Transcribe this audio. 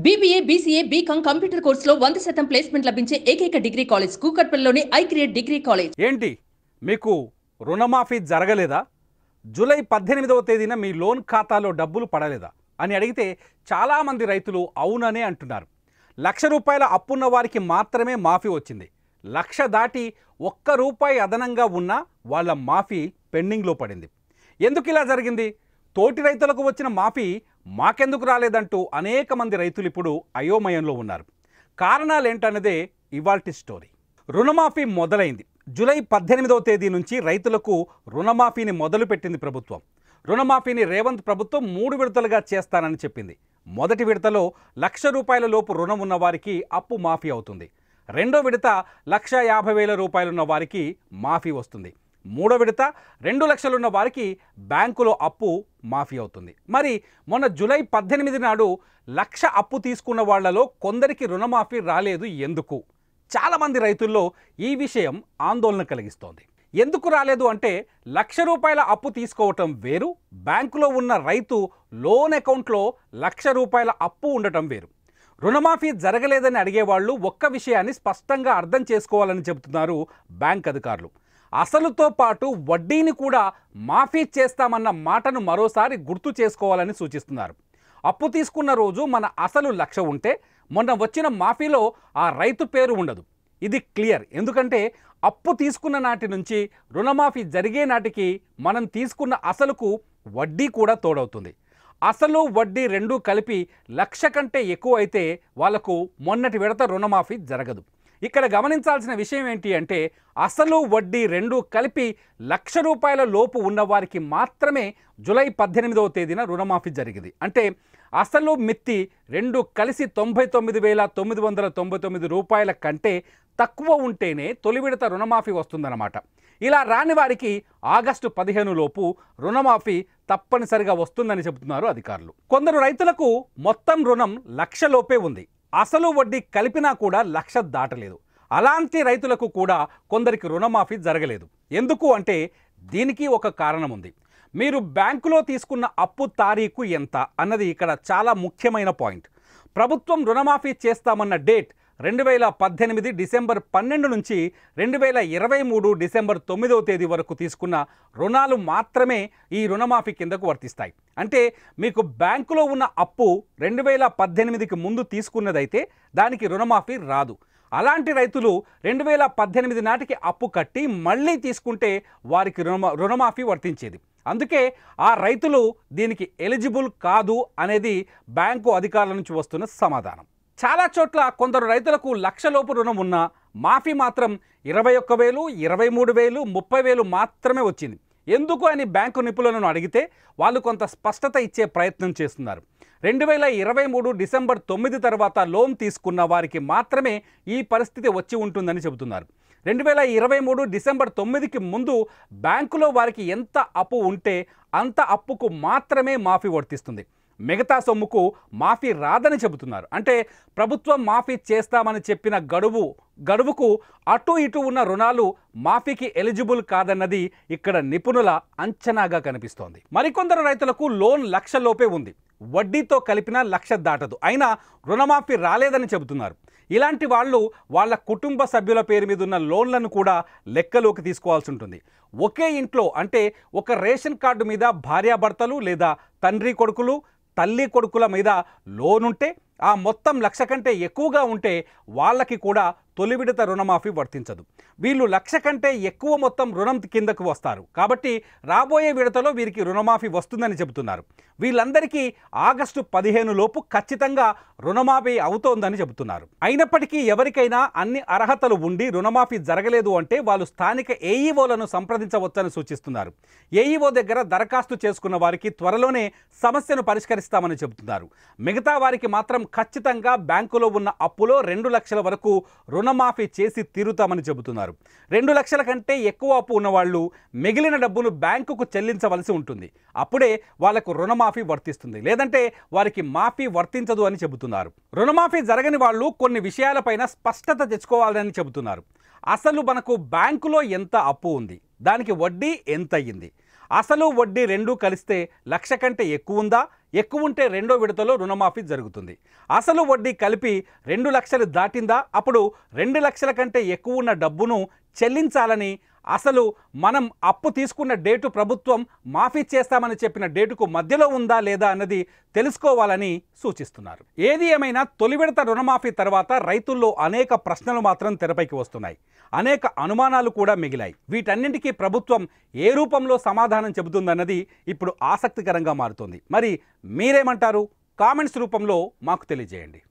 BBA, BCA, BCom computer కోర్సులో 100% placement లభించే ఏకైక డిగ్రీ కాలేజ్ కూకట్పల్లిలోని ఐక్రియేట్ డిగ్రీ కాలేజ్. ఏంటి మీకు రుణమాఫీ జరగలేదా? జూలై 18వ తేదీన మీ లోన్ ఖాతాలో డబ్బులు పడలేదా అని అడిగితే చాలామంది రైతులు అవుననే అంటున్నారు. ₹1,00,000 అప్పున్న వారికి మాత్రమే మాఫీ వచ్చింది. 1,00,000 దాటి ₹1 అదనంగా ఉన్నా వాళ్ళ మాఫీ పెండింగ్లో పడింది. ఎందుకు ఇలా జరిగింది? తోటి రైతులకు వచ్చిన మాఫీ మాకెందుకు రాలేదంటూ అనేక మంది రైతులు ఇప్పుడు అయోమయంలో ఉన్నారు. కారణాలేంటన్నదే ఇవాల్టి స్టోరీ. రుణమాఫీ మొదలైంది. జూలై 18వ తేదీ నుంచి రైతులకు రుణమాఫీని మొదలుపెట్టింది ప్రభుత్వం. రుణమాఫీని రేవంత్ ప్రభుత్వం 3 విడతలుగా చేస్తానని చెప్పింది. మొదటి విడతలో ₹1,00,000 లోపు రుణం ఉన్న వారికి అప్పు మాఫీ అవుతుంది. రెండో విడత ₹1,50,000 ఉన్న వారికి మాఫీ వస్తుంది. మూడో విడత 2 లక్షలు ఉన్న వారికి బ్యాంకులో అప్పు మాఫీ అవుతుంది. మరి మొన్న జూలై 18 నాడు 1,00,000 అప్పు తీసుకున్న వాళ్లలో కొందరికి రుణమాఫీ రాలేదు. ఎందుకు? చాలామంది రైతుల్లో ఈ విషయం ఆందోళన కలిగిస్తోంది. ఎందుకు రాలేదు అంటే ₹1,00,000 అప్పు తీసుకోవటం వేరు, బ్యాంకులో ఉన్న రైతు లోన్ అకౌంట్లో ₹1,00,000 అప్పు ఉండటం వేరు. రుణమాఫీ జరగలేదని అడిగేవాళ్ళు ఒక్క విషయాన్ని స్పష్టంగా అర్థం చేసుకోవాలని చెబుతున్నారు బ్యాంక్ అధికారులు. అసలుతో పాటు వడ్డీని కూడా మాఫీ చేస్తామన్న మాటను మరోసారి గుర్తు చేసుకోవాలని సూచిస్తున్నారు. అప్పు తీసుకున్న రోజు మన అసలు 1,00,000 ఉంటే మొన్న వచ్చిన మాఫీలో ఆ రైతు పేరు ఉండదు. ఇది క్లియర్. ఎందుకంటే అప్పు తీసుకున్న నాటి నుంచి రుణమాఫీ జరిగే నాటికి మనం తీసుకున్న అసలుకు వడ్డీ కూడా తోడవుతుంది. అసలు వడ్డీ రెండూ కలిపి 1,00,000 కంటే ఎక్కువ అయితే వాళ్లకు మొన్నటి విడత రుణమాఫీ జరగదు. ఇక్కడ గమనించాల్సిన విషయం ఏంటి అంటే అసలు వడ్డీ రెండూ కలిపి ₹1,00,000 లోపు ఉన్నవారికి మాత్రమే జూలై 18వ తేదీన రుణమాఫీ జరిగింది. అంటే అసలు మిత్తి రెండు కలిసి ₹99,999 కంటే తక్కువ ఉంటేనే తొలి విడత రుణమాఫీ వస్తుందన్నమాట. ఇలా రాని వారికి ఆగస్టు 15 లోపు రుణమాఫీ తప్పనిసరిగా వస్తుందని చెబుతున్నారు అధికారులు. కొందరు రైతులకు మొత్తం రుణం 1,00,000 లోపే ఉంది. అసలు వడ్డీ కలిపినా కూడా 1,00,000 దాటలేదు. అలాంటి రైతులకు కూడా కొందరికి రుణమాఫీ జరగలేదు. ఎందుకు అంటే దీనికి ఒక కారణం ఉంది. మీరు బ్యాంకులో తీసుకున్న అప్పు తారీఖు ఎంత అన్నది ఇక్కడ చాలా ముఖ్యమైన పాయింట్. ప్రభుత్వం రుణమాఫీ చేస్తామన్న డేట్ 2018 డిసెంబర్ 12 నుంచి 2023 డిసెంబర్ 9వ తేదీ వరకు తీసుకున్న రుణాలు మాత్రమే ఈ రుణమాఫీ కిందకు వర్తిస్తాయి. అంటే మీకు బ్యాంకులో ఉన్న అప్పు 2018కి ముందు తీసుకున్నదైతే దానికి రుణమాఫీ రాదు. అలాంటి రైతులు 2018 నాటికి అప్పు కట్టి మళ్ళీ తీసుకుంటే వారికి రుణమాఫీ వర్తించేది. అందుకే ఆ రైతులు దీనికి ఎలిజిబుల్ కాదు అనేది బ్యాంకు అధికారుల నుంచి వస్తున్న సమాధానం. చాలా చోట్ల కొందరు రైతులకు 1,00,000 లోపు రుణం ఉన్నా మాఫీ మాత్రం 21,000, 23,000, 30,000 మాత్రమే వచ్చింది. ఎందుకు అని బ్యాంకు నిపుణులను అడిగితే వాళ్ళు కొంత స్పష్టత ఇచ్చే ప్రయత్నం చేస్తున్నారు. 2023 డిసెంబర్ 9 తర్వాత లోన్ తీసుకున్న వారికి మాత్రమే ఈ పరిస్థితి వచ్చి ఉంటుందని చెబుతున్నారు. 2023 డిసెంబర్ 9కి ముందు బ్యాంకులో వారికి ఎంత అప్పు ఉంటే అంత అప్పుకు మాత్రమే మాఫీ వర్తిస్తుంది. మిగతా సొమ్ముకు మాఫీ రాదని చెబుతున్నారు. అంటే ప్రభుత్వం మాఫీ చేస్తామని చెప్పిన గడువుకు అటు ఇటు ఉన్న రుణాలు మాఫీకి ఎలిజిబుల్ కాదన్నది ఇక్కడ నిపుణుల అంచనాగా కనిపిస్తోంది. మరికొందరు రైతులకు లోన్ 1,00,000 లోపే ఉంది. వడ్డీతో కలిపిన 1,00,000 దాటదు. అయినా రుణమాఫీ రాలేదని చెబుతున్నారు. ఇలాంటి వాళ్ళు వాళ్ళ కుటుంబ సభ్యుల పేరు మీద ఉన్న లోన్లను కూడా లెక్కలోకి తీసుకోవాల్సి ఉంటుంది. ఒకే ఇంట్లో అంటే ఒక రేషన్ కార్డు మీద భార్యాభర్తలు లేదా తండ్రి కొడుకులు తల్లి కొడుకుల మీద లోన్ ఉంటే ఆ మొత్తం 1,00,000 కంటే ఎక్కువగా ఉంటే వాళ్ళకి కూడా తొలి విడత రుణమాఫీ వర్తించదు. వీళ్ళు 1,00,000 కంటే ఎక్కువ మొత్తం రుణం కిందకు వస్తారు. కాబట్టి రాబోయే విడతలో వీరికి రుణమాఫీ వస్తుందని చెబుతున్నారు. వీళ్ళందరికీ ఆగస్టు 15 లోపు ఖచ్చితంగా రుణమాఫీ అవుతోందని చెబుతున్నారు. అయినప్పటికీ ఎవరికైనా అన్ని అర్హతలు ఉండి రుణమాఫీ జరగలేదు అంటే వాళ్ళు స్థానిక ఏఈఓలను సంప్రదించవచ్చని సూచిస్తున్నారు. ఏఈఓ దగ్గర దరఖాస్తు చేసుకున్న వారికి త్వరలోనే సమస్యను పరిష్కరిస్తామని చెబుతున్నారు. మిగతా వారికి మాత్రం ఖచ్చితంగా బ్యాంకులో ఉన్న అప్పులో 2 లక్షల వరకు రుణమాఫీ చేసి తీరుతామని చెబుతున్నారు. 2 లక్షల కంటే ఎక్కువ అప్పు ఉన్నవాళ్ళు మిగిలిన డబ్బును బ్యాంకుకు చెల్లించవలసి ఉంటుంది. అప్పుడే వాళ్లకు రుణమాఫీ వర్తిస్తుంది. లేదంటే వారికి మాఫీ వర్తించదు అని చెబుతున్నారు. రుణమాఫీ జరగని వాళ్ళు కొన్ని విషయాలపైన స్పష్టత తెచ్చుకోవాలని చెబుతున్నారు. అసలు మనకు బ్యాంకులో ఎంత అప్పు ఉంది, దానికి వడ్డీ ఎంత అయ్యింది, అసలు వడ్డీ రెండూ కలిస్తే 1,00,000 కంటే ఎక్కువ ఉందా? ఎక్కువ ఉంటే రెండో విడతలో రుణమాఫీ జరుగుతుంది. అసలు వడ్డీ కలిపి 2 లక్షలు దాటిందా? అప్పుడు 2 లక్షల కంటే ఎక్కువ ఉన్న డబ్బును చెల్లించాలని, అసలు మనం అప్పు తీసుకున్న డేటు ప్రభుత్వం మాఫీ చేస్తామని చెప్పిన డేటుకు మధ్యలో ఉందా లేదా అన్నది తెలుసుకోవాలని సూచిస్తున్నారు. ఏది ఏమైనా తొలి విడత రుణమాఫీ తర్వాత రైతుల్లో అనేక ప్రశ్నలు మాత్రం తెరపైకి వస్తున్నాయి. అనేక అనుమానాలు కూడా మిగిలాయి. వీటన్నింటికీ ప్రభుత్వం ఏ రూపంలో సమాధానం చెబుతుందన్నది ఇప్పుడు ఆసక్తికరంగా మారుతుంది. మరి మీరేమంటారు? కామెంట్స్ రూపంలో మాకు తెలియజేయండి.